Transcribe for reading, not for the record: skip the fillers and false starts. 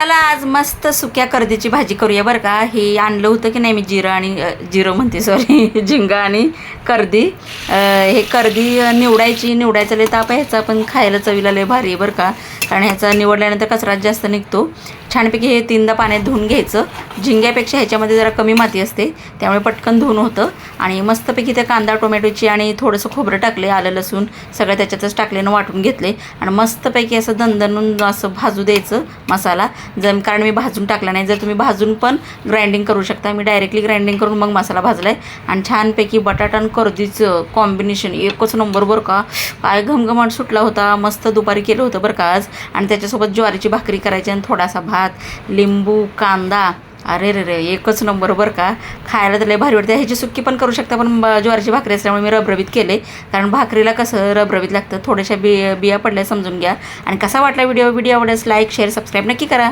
मला आज मस्त सुक्या कर्दीची भाजी करूया बरं का. हे आणलं होतं की नाही मी जिरं म्हणते सॉरी झिंगा आणि कर्दी. हे कर्दी निवडायचं लय ताप आहे ह्याचा, पण खायला चवीला लय भारी आहे बरं का. कारण ह्याचा निवडल्यानंतर कचराच जास्त निघतो. छानपैकी हे 3दा पाण्यात धुवून घ्यायचं. झिंग्यापेक्षा ह्याच्यामध्ये जरा कमी माती असते त्यामुळे पटकन धुवून होतं. आणि मस्तपैकी त्या कांदा टोमॅटोची आणि थोडंसं खोबरं टाकले, आलं लसूण सगळं त्याच्यातच टाकलेनं वाटून घेतले आणि मस्तपैकी असं दणदणून असं भाजू द्यायचं मसाला. कारण मी भाजून टाकला नाही, जर तुम्ही भाजून पण ग्राइंडिंग करू शकता. मी डायरेक्टली ग्राइंडिंग करून मग मसाला भाजला आहे. आणि छानपैकी बटाटा आणि कर्दीचं कॉम्बिनेशन एकच नंबर बरं का. काय घमघमाट सुटला होता. मस्त दुपारी केलं होतं बरं का आज. आणि त्याच्यासोबत ज्वारीची भाकरी करायची आणि थोडासा भात, लिंबू, कांदा. अरे रे रे एकच नंबर बरं का. खायला तर लय भारी वाटते. ह्याची सुक्की पण करू शकता, पण ज्वारीची भाकरी असल्यामुळे मी रबरबीत केले. कारण भाकरीला कसं रबरबीत लागतं. थोड्याशा बिया पडल्या समजून घ्या. आणि कसा वाटला व्हिडिओ आवडल्यास लाईक शेअर सबस्क्राईब नक्की करा.